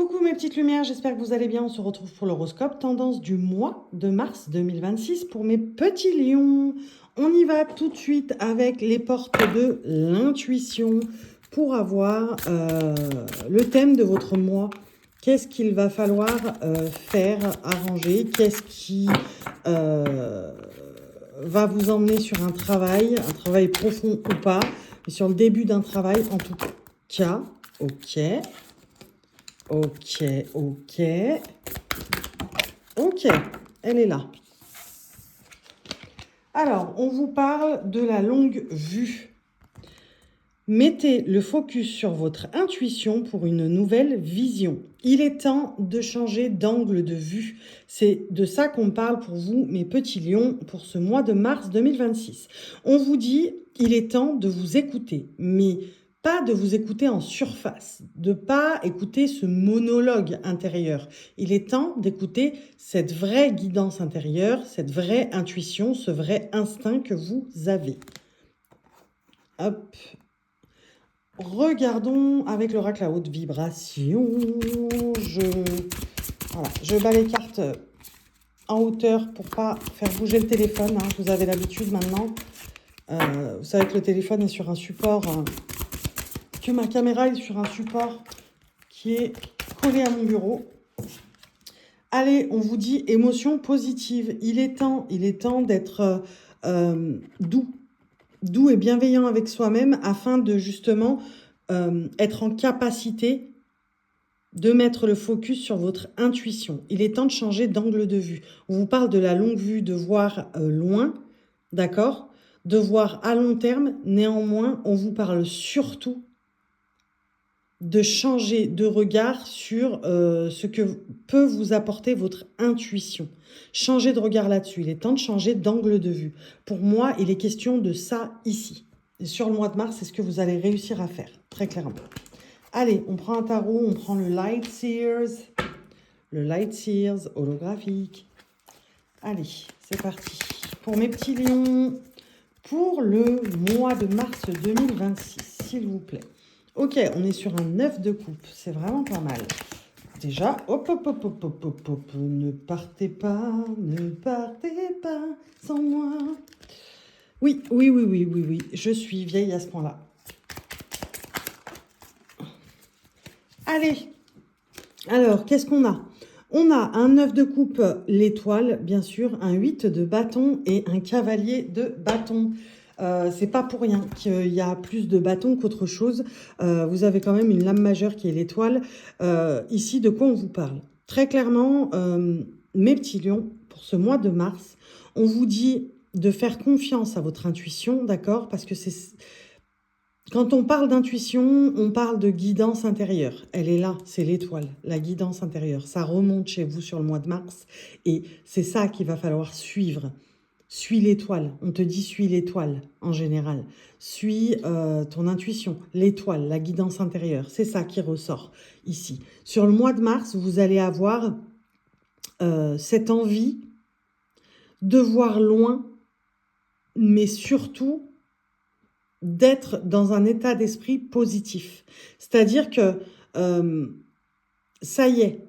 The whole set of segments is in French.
Coucou mes petites lumières, j'espère que vous allez bien. On se retrouve pour l'horoscope tendance du mois de mars 2026 pour mes petits lions. On y va tout de suite avec les portes de l'intuition pour avoir le thème de votre mois. Qu'est-ce qu'il va falloir faire, arranger? Qu'est-ce qui va vous emmener sur un travail profond ou pas, mais sur le début d'un travail en tout cas. Ok. Ok, ok. Ok, elle est là. Alors, on vous parle de la longue vue. Mettez le focus sur votre intuition pour une nouvelle vision. Il est temps de changer d'angle de vue. C'est de ça qu'on parle pour vous, mes petits lions, pour ce mois de mars 2026. On vous dit, il est temps de vous écouter, mais pas de vous écouter en surface, de pas écouter ce monologue intérieur. Il est temps d'écouter cette vraie guidance intérieure, cette vraie intuition, ce vrai instinct que vous avez. Hop. Regardons avec l'oracle à haute vibration. Je bats les cartes en hauteur pour pas faire bouger le téléphone. Hein. Vous avez l'habitude maintenant. Vous savez que le téléphone est sur un support, que ma caméra est sur un support qui est collé à mon bureau. Allez, on vous dit émotion positive. Il est temps d'être doux et bienveillant avec soi-même afin de justement être en capacité de mettre le focus sur votre intuition. Il est temps de changer d'angle de vue. On vous parle de la longue vue, de voir loin, d'accord? De voir à long terme. Néanmoins, on vous parle surtout de changer de regard sur ce que peut vous apporter votre intuition. Changez de regard là-dessus. Il est temps de changer d'angle de vue. Pour moi, il est question de ça ici. Et sur le mois de mars, c'est ce que vous allez réussir à faire, très clairement. Allez, on prend un tarot, on prend le Light Seers holographique. Allez, c'est parti. Pour mes petits lions, pour le mois de mars 2026, s'il vous plaît. Ok, on est sur un 9 de coupe, c'est vraiment pas mal. Déjà, hop, ne partez pas sans moi. Oui, je suis vieille à ce point-là. Allez, alors, qu'est-ce qu'on a? On a un 9 de coupe, l'étoile, bien sûr, un 8 de bâton et un cavalier de bâton. C'est pas pour rien qu'il y a plus de bâtons qu'autre chose. Vous avez quand même une lame majeure qui est l'étoile. Ici, de quoi on vous parle? Très clairement, mes petits lions, pour ce mois de mars, on vous dit de faire confiance à votre intuition, d'accord? Parce que c'est... Quand on parle d'intuition, on parle de guidance intérieure. Elle est là, c'est l'étoile, la guidance intérieure. Ça remonte chez vous sur le mois de mars et c'est ça qu'il va falloir suivre. Suis l'étoile. On te dit suis l'étoile en général. Suis ton intuition, l'étoile, la guidance intérieure. C'est ça qui ressort ici. Sur le mois de mars, vous allez avoir cette envie de voir loin, mais surtout d'être dans un état d'esprit positif. C'est-à-dire que ça y est,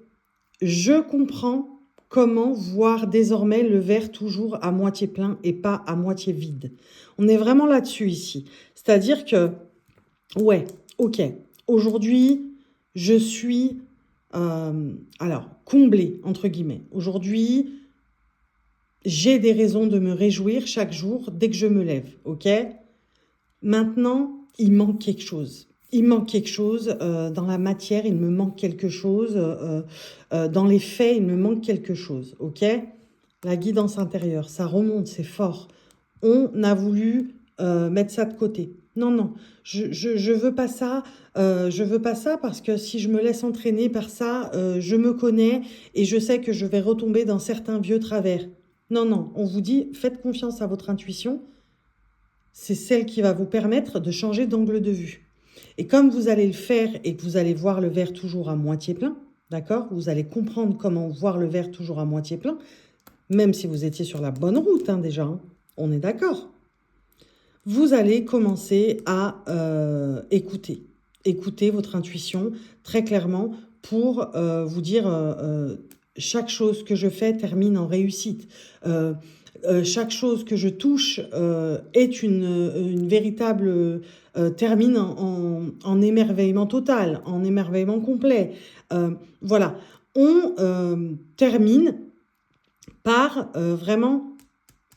je comprends comment voir désormais le verre toujours à moitié plein et pas à moitié vide. On est vraiment là-dessus ici. C'est-à-dire que, ouais, ok, aujourd'hui, je suis, comblée, entre guillemets. Aujourd'hui, j'ai des raisons de me réjouir chaque jour dès que je me lève, ok ? Maintenant, il manque quelque chose. Il manque quelque chose dans la matière, il me manque quelque chose. Dans les faits, il me manque quelque chose. Ok? La guidance intérieure, ça remonte, c'est fort. On a voulu mettre ça de côté. Non, je veux pas ça. Je veux pas ça parce que si je me laisse entraîner par ça, je me connais et je sais que je vais retomber dans certains vieux travers. Non, on vous dit, faites confiance à votre intuition. C'est celle qui va vous permettre de changer d'angle de vue. Et comme vous allez le faire et que vous allez voir le verre toujours à moitié plein, d'accord? Vous allez comprendre comment voir le verre toujours à moitié plein, même si vous étiez sur la bonne route déjà, hein, on est d'accord. Vous allez commencer à écouter. écoutez votre intuition très clairement pour vous dire chaque chose que je fais termine en réussite. Chaque chose que je touche est une véritable termine en émerveillement total, en émerveillement complet. Voilà, on termine par vraiment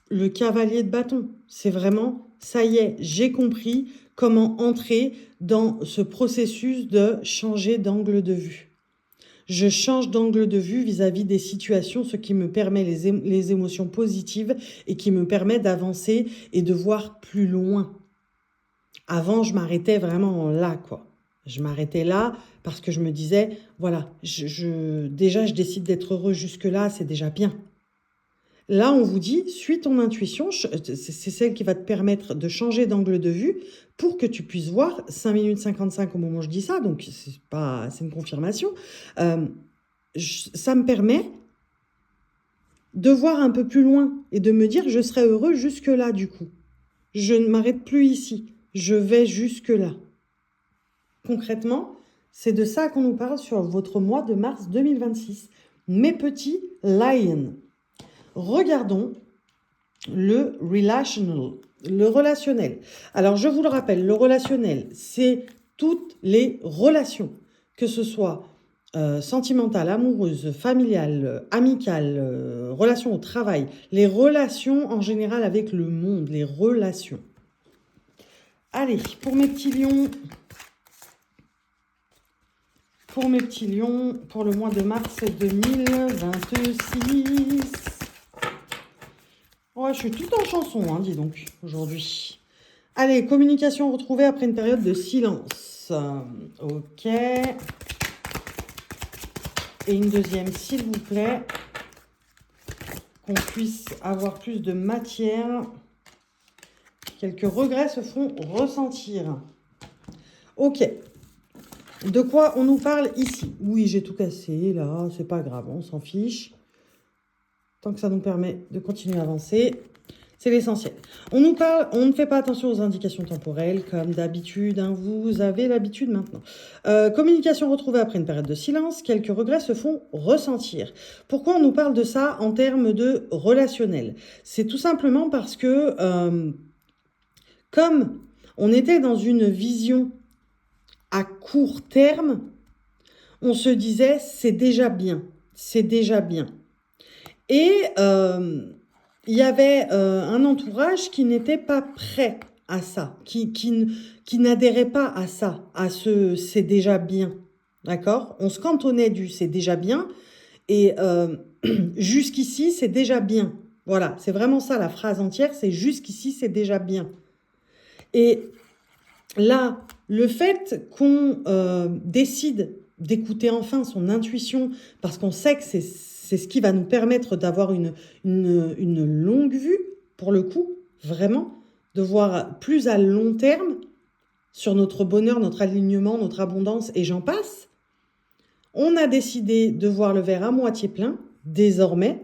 le cavalier de bâton. C'est vraiment, ça y est, j'ai compris comment entrer dans ce processus de changer d'angle de vue. Je change d'angle de vue vis-à-vis des situations, ce qui me permet les émotions positives et qui me permet d'avancer et de voir plus loin. Avant, je m'arrêtais vraiment là, quoi. Je m'arrêtais là parce que je me disais, voilà, déjà, je décide d'être heureux jusque-là, c'est déjà bien. Là, on vous dit, suis ton intuition, c'est celle qui va te permettre de changer d'angle de vue pour que tu puisses voir 5 minutes 55 au moment où je dis ça, donc c'est une confirmation. Ça me permet de voir un peu plus loin et de me dire, je serai heureux jusque-là du coup. Je ne m'arrête plus ici, je vais jusque-là. Concrètement, c'est de ça qu'on nous parle sur votre mois de mars 2026. Mes petits lions. Regardons le relationnel. Alors, je vous le rappelle, le relationnel, c'est toutes les relations, que ce soit sentimentale, amoureuse, familiale, amicale, relations au travail, les relations en général avec le monde, les relations. Allez, pour mes petits lions, pour le mois de mars 2026. Ouais, je suis toute en chanson, hein, dis donc, aujourd'hui. Allez, communication retrouvée après une période de silence. Ok. Et une deuxième, s'il vous plaît. Qu'on puisse avoir plus de matière. Quelques regrets se font ressentir. Ok. De quoi on nous parle ici? Oui, j'ai tout cassé, là, c'est pas grave, on s'en fiche. Tant que ça nous permet de continuer à avancer, c'est l'essentiel. On nous parle, on ne fait pas attention aux indications temporelles, comme d'habitude, hein, vous avez l'habitude maintenant. Communication retrouvée après une période de silence, quelques regrets se font ressentir. Pourquoi on nous parle de ça en termes de relationnel? C'est tout simplement parce que, comme on était dans une vision à court terme, on se disait, c'est déjà bien, c'est déjà bien. Et il y avait un entourage qui n'était pas prêt à ça, qui n'adhérait pas à ça, à ce c'est déjà bien. D'accord? On se cantonnait du c'est déjà bien et jusqu'ici c'est déjà bien. Voilà, c'est vraiment ça la phrase entière, c'est jusqu'ici c'est déjà bien. Et là, le fait qu'on décide d'écouter enfin son intuition, parce qu'on sait que c'est ce qui va nous permettre d'avoir une longue vue, pour le coup, vraiment, de voir plus à long terme sur notre bonheur, notre alignement, notre abondance, et j'en passe. On a décidé de voir le verre à moitié plein, désormais.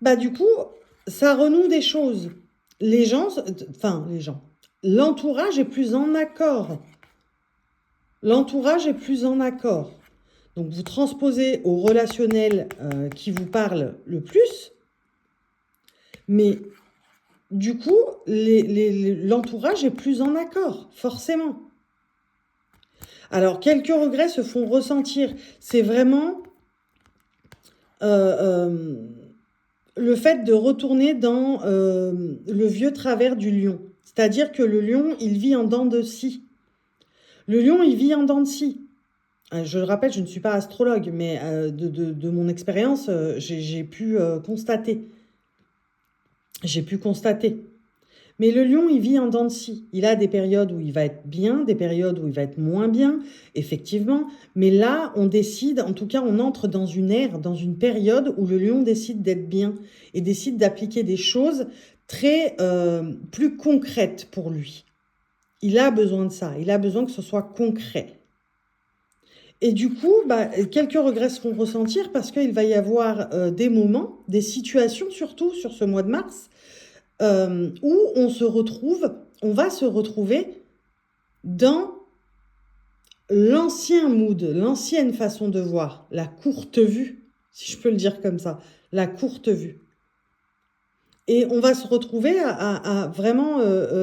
Bah du coup, ça renoue des choses. L'entourage est plus en accord. L'entourage est plus en accord. Donc, vous transposez au relationnel qui vous parle le plus. Mais du coup, l'entourage est plus en accord, forcément. Alors, quelques regrets se font ressentir. C'est vraiment le fait de retourner dans le vieux travers du lion. C'est-à-dire que le lion, il vit en dents de scie. Le lion, il vit en dents de scie. Je le rappelle, je ne suis pas astrologue, mais de mon expérience, j'ai pu constater. J'ai pu constater. Mais le lion, il vit en dents de scie. Il a des périodes où il va être bien, des périodes où il va être moins bien, effectivement. Mais là, on décide, en tout cas, on entre dans une ère, dans une période où le lion décide d'être bien et décide d'appliquer des choses très plus concrètes pour lui. Il a besoin de ça. Il a besoin que ce soit concret. Et du coup, quelques regrets seront ressentir parce qu'il va y avoir des moments, des situations surtout sur ce mois de mars, où on va se retrouver dans l'ancien mood, l'ancienne façon de voir, la courte vue, si je peux le dire comme ça, la courte vue. Et on va se retrouver à vraiment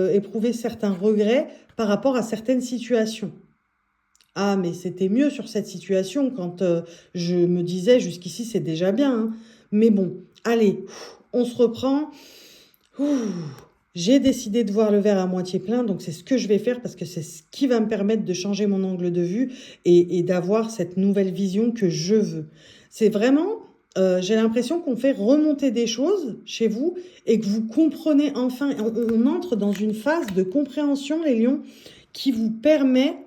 éprouver certains regrets par rapport à certaines situations. Ah, mais c'était mieux sur cette situation quand je me disais jusqu'ici c'est déjà bien, hein. Mais bon, allez, on se reprend. J'ai décidé de voir le verre à moitié plein, donc c'est ce que je vais faire parce que c'est ce qui va me permettre de changer mon angle de vue et d'avoir cette nouvelle vision que je veux. C'est vraiment, j'ai l'impression qu'on fait remonter des choses chez vous et que vous comprenez enfin, on entre dans une phase de compréhension, les lions, qui vous permet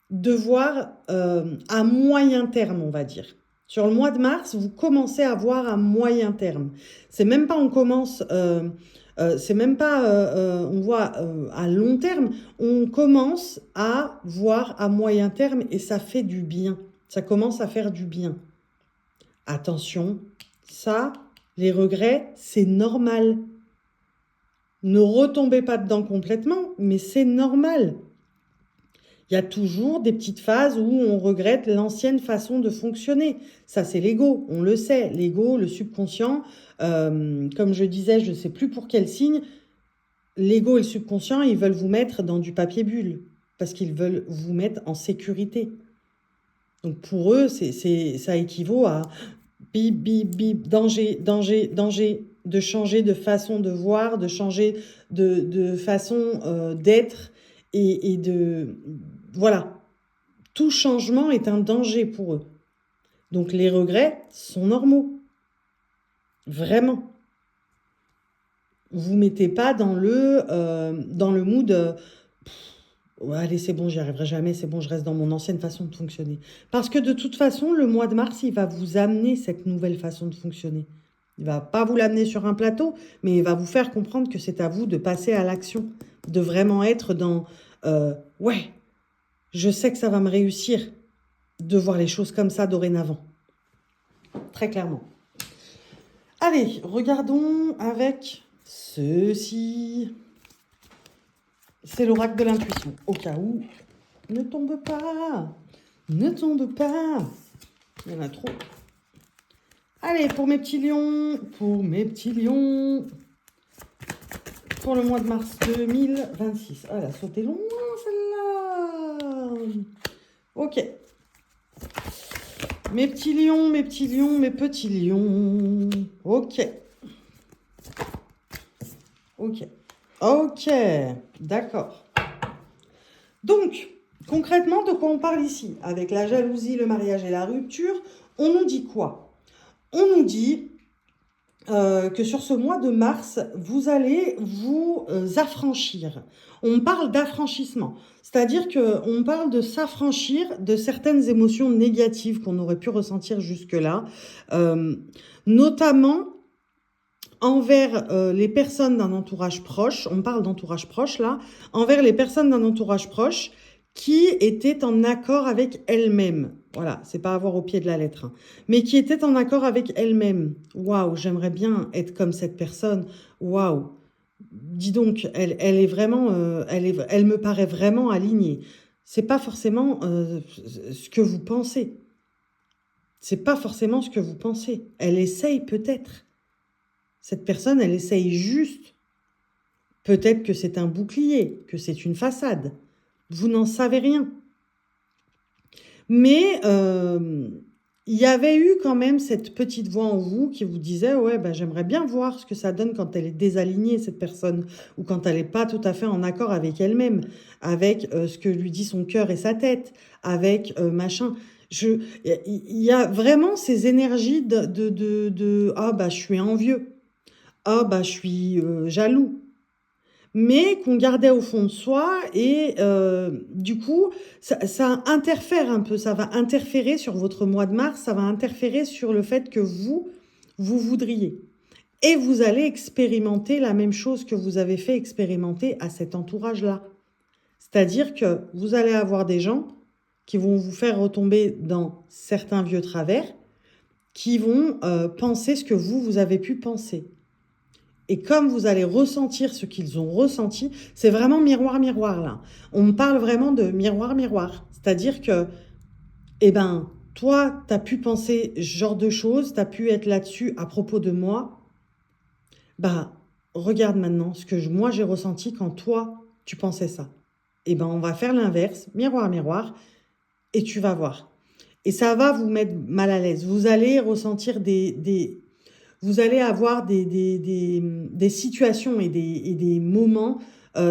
de voir à moyen terme, on va dire. Sur le mois de mars, vous commencez à voir à moyen terme. C'est même pas on commence, c'est même pas on voit à long terme, on commence à voir à moyen terme et ça fait du bien. Ça commence à faire du bien. Attention, ça, les regrets, c'est normal. Ne retombez pas dedans complètement, mais c'est normal. Il y a toujours des petites phases où on regrette l'ancienne façon de fonctionner. Ça, c'est l'ego, on le sait. L'ego, le subconscient, comme je disais, je ne sais plus pour quel signe, l'ego et le subconscient, ils veulent vous mettre dans du papier bulle parce qu'ils veulent vous mettre en sécurité. Donc pour eux, ça équivaut à bip, bip, bip, danger, danger, danger, de changer de façon de voir, de changer de façon d'être et de... Voilà, tout changement est un danger pour eux. Donc les regrets sont normaux. Vraiment. Vous mettez pas dans le mood ouais, allez, c'est bon, j'y arriverai jamais, c'est bon, je reste dans mon ancienne façon de fonctionner. Parce que de toute façon, le mois de mars, il va vous amener cette nouvelle façon de fonctionner. Il va pas vous l'amener sur un plateau, mais il va vous faire comprendre que c'est à vous de passer à l'action, de vraiment être dans ouais, je sais que ça va me réussir de voir les choses comme ça dorénavant. Très clairement. Allez, regardons avec ceci. C'est l'oracle de l'intuition. Au cas où, ne tombe pas. Ne tombe pas. Il y en a trop. Allez, pour mes petits lions. Pour mes petits lions. Pour le mois de mars 2026. Ah, elle a sauté loin, celle-là. Ok. Mes petits lions, mes petits lions, mes petits lions. Ok. Ok. Ok. D'accord. Donc, concrètement, de quoi on parle ici? Avec la jalousie, le mariage et la rupture, on nous dit quoi? On nous dit que sur ce mois de mars, vous allez vous affranchir. On parle d'affranchissement, c'est-à-dire qu'on parle de s'affranchir de certaines émotions négatives qu'on aurait pu ressentir jusque-là, notamment envers les personnes d'un entourage proche, on parle d'entourage proche là, envers les personnes d'un entourage proche qui étaient en accord avec elles-mêmes. Voilà, c'est pas avoir au pied de la lettre, hein, mais qui étaient en accord avec elles-mêmes. Waouh, j'aimerais bien être comme cette personne. Waouh, dis donc, elle est vraiment, elle me paraît vraiment alignée. C'est pas forcément ce que vous pensez. C'est pas forcément ce que vous pensez. Elle essaye peut-être. Cette personne, elle essaye juste. Peut-être que c'est un bouclier, que c'est une façade. Vous n'en savez rien. Mais il y avait eu quand même cette petite voix en vous qui vous disait « Ouais, ben, j'aimerais bien voir ce que ça donne quand elle est désalignée, cette personne, ou quand elle n'est pas tout à fait en accord avec elle-même, avec ce que lui dit son cœur et sa tête, avec machin. » Il y a vraiment ces énergies de « Ah, bah, je suis envieux. Ah, bah, je suis jaloux. » Mais qu'on gardait au fond de soi et du coup, ça interfère un peu, ça va interférer sur votre mois de mars, ça va interférer sur le fait que vous voudriez. Et vous allez expérimenter la même chose que vous avez fait expérimenter à cet entourage-là. C'est-à-dire que vous allez avoir des gens qui vont vous faire retomber dans certains vieux travers, qui vont penser ce que vous avez pu penser. Et comme vous allez ressentir ce qu'ils ont ressenti, c'est vraiment miroir, miroir là. On parle vraiment de miroir, miroir. C'est-à-dire que, eh ben, toi, tu as pu penser ce genre de choses, tu as pu être là-dessus à propos de moi. Bah, regarde maintenant ce que moi j'ai ressenti quand toi, tu pensais ça. Eh ben, on va faire l'inverse, miroir, miroir, et tu vas voir. Et ça va vous mettre mal à l'aise. Vous allez ressentir vous allez avoir des situations et des moments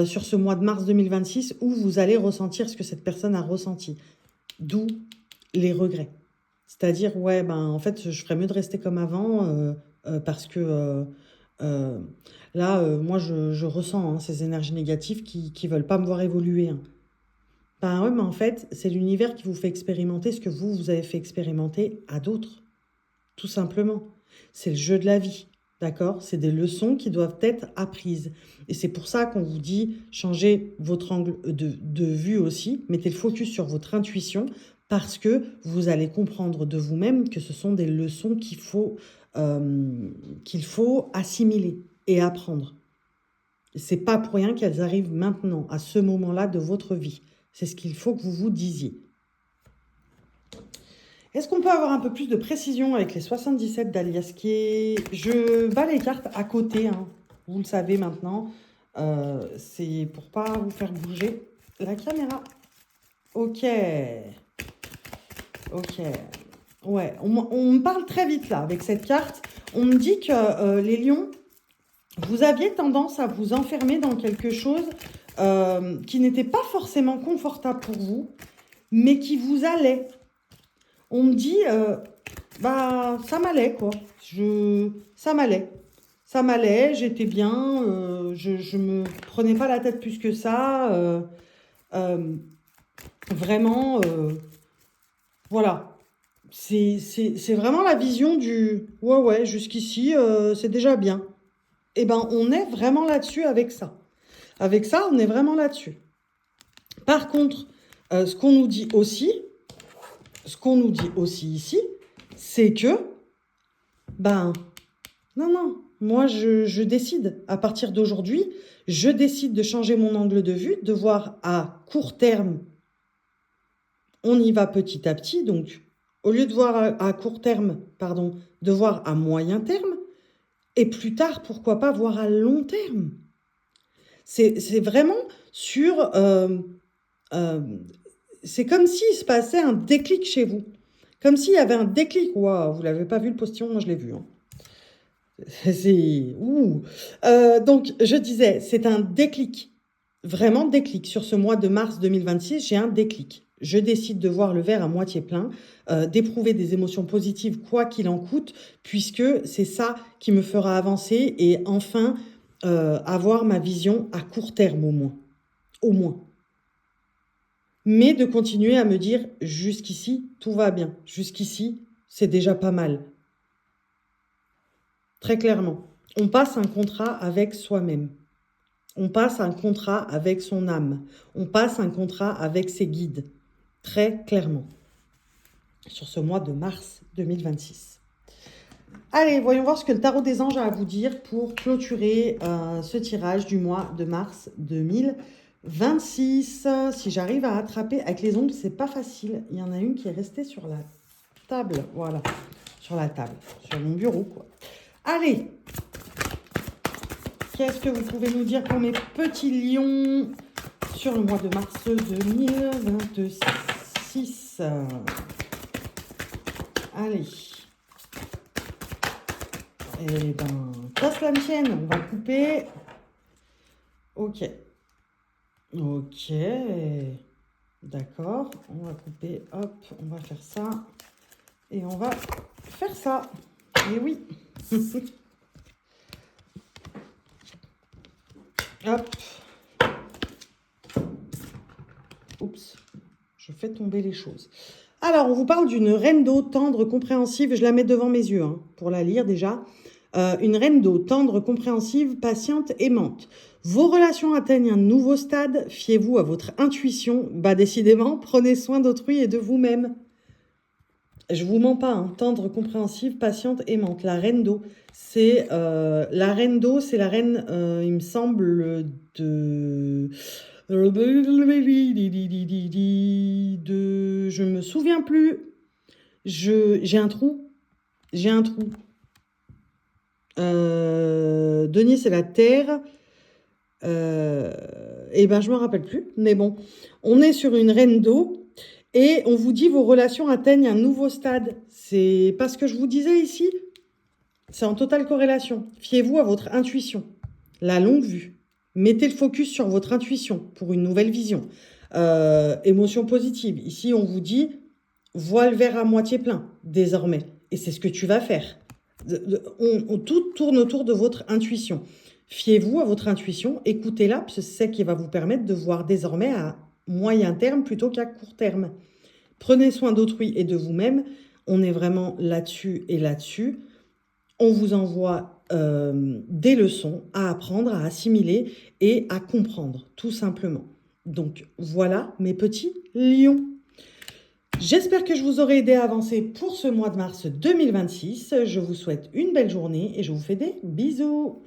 sur ce mois de mars 2026 où vous allez ressentir ce que cette personne a ressenti. D'où les regrets. C'est-à-dire, ouais, ben, en fait, je ferais mieux de rester comme avant parce que euh, là, moi, je ressens ces énergies négatives qui ne veulent pas me voir évoluer. Hein. Ben ouais, mais en fait, c'est l'univers qui vous fait expérimenter ce que vous avez fait expérimenter à d'autres. Tout simplement. C'est le jeu de la vie. D'accord? C'est des leçons qui doivent être apprises. Et c'est pour ça qu'on vous dit changer votre angle de vue aussi. Mettez le focus sur votre intuition parce que vous allez comprendre de vous-même que ce sont des leçons qu'il faut assimiler et apprendre. C'est pas pour rien qu'elles arrivent maintenant, à ce moment-là de votre vie. C'est ce qu'il faut que vous vous disiez. Est-ce qu'on peut avoir un peu plus de précision avec les 77 d'Aliasquier? Je bats les cartes à côté, hein. Vous le savez maintenant. C'est pour pas vous faire bouger la caméra. Ok. Ok. Ouais, on me parle très vite là avec cette carte. On me dit que les lions, vous aviez tendance à vous enfermer dans quelque chose qui n'était pas forcément confortable pour vous, mais qui vous allait. On me dit, bah, ça m'allait, quoi. Ça m'allait. Ça m'allait, j'étais bien, je me prenais pas la tête plus que ça. Vraiment, voilà. C'est vraiment la vision du ouais, ouais, jusqu'ici, c'est déjà bien. Eh ben, on est vraiment là-dessus avec ça. Avec ça, on est vraiment là-dessus. Par contre, ce qu'on nous dit aussi ici, c'est que, ben, non, non, moi je décide, à partir d'aujourd'hui, je décide de changer mon angle de vue, de voir à court terme, on y va petit à petit, donc au lieu de voir à court terme, pardon, de voir à moyen terme, et plus tard, pourquoi pas voir à long terme. C'est vraiment sur... c'est comme s'il se passait un déclic chez vous. Comme s'il y avait un déclic. Waouh, vous l'avez pas vu le postillon, moi je l'ai vu. Hein. C'est... Ouh. Donc, je disais, c'est un déclic. Vraiment déclic. Sur ce mois de mars 2026, j'ai un déclic. Je décide de voir le verre à moitié plein, d'éprouver des émotions positives, quoi qu'il en coûte, puisque c'est ça qui me fera avancer et enfin avoir ma vision à court terme au moins. Au moins. Mais de continuer à me dire, jusqu'ici, tout va bien. Jusqu'ici, c'est déjà pas mal. Très clairement. On passe un contrat avec soi-même. On passe un contrat avec son âme. On passe un contrat avec ses guides. Très clairement. Sur ce mois de mars 2026. Allez, voyons voir ce que le tarot des anges a à vous dire pour clôturer ce tirage du mois de mars 2026. Si j'arrive à attraper avec les ongles, c'est pas facile. Il y en a une qui est restée sur la table. Voilà. Sur la table. Sur mon bureau, quoi. Allez. Qu'est-ce que vous pouvez nous dire pour mes petits lions sur le mois de mars 2026? Allez. Eh ben, casse la mienne, on va couper. Ok. Ok. D'accord, on va couper, hop, on va faire ça. Et on va faire ça. Et oui. Hop. Oups, je fais tomber les choses. Alors, on vous parle d'une reine d'eau tendre, compréhensive. Je la mets devant mes yeux hein, pour la lire déjà. Une reine d'eau tendre, compréhensive, patiente, aimante. Vos relations atteignent un nouveau stade. Fiez-vous à votre intuition. Bah, décidément, prenez soin d'autrui et de vous-même. Je vous mens pas, hein. Tendre, compréhensive, patiente, aimante. La reine d'eau, c'est la reine d'eau, c'est la reine, il me semble, de Je me souviens plus. J'ai un trou. J'ai un trou. Denier, c'est la terre. Et ben, je me rappelle plus. Mais bon, on est sur une reine d'eau. Et on vous dit vos relations atteignent un nouveau stade. C'est parce que je vous disais ici, c'est en totale corrélation. Fiez-vous à votre intuition. La longue vue. Mettez le focus sur votre intuition pour une nouvelle vision. Émotion positive. Ici, on vous dit, vois le verre à moitié plein, désormais. Et c'est ce que tu vas faire. Tout tourne autour de votre intuition. Fiez-vous à votre intuition, écoutez-la, parce que c'est ce qui va vous permettre de voir désormais à moyen terme plutôt qu'à court terme. Prenez soin d'autrui et de vous-même. On est vraiment là-dessus et là-dessus. On vous envoie des leçons à apprendre, à assimiler et à comprendre, tout simplement. Donc voilà mes petits lions. J'espère que je vous aurai aidé à avancer pour ce mois de mars 2026. Je vous souhaite une belle journée et je vous fais des bisous.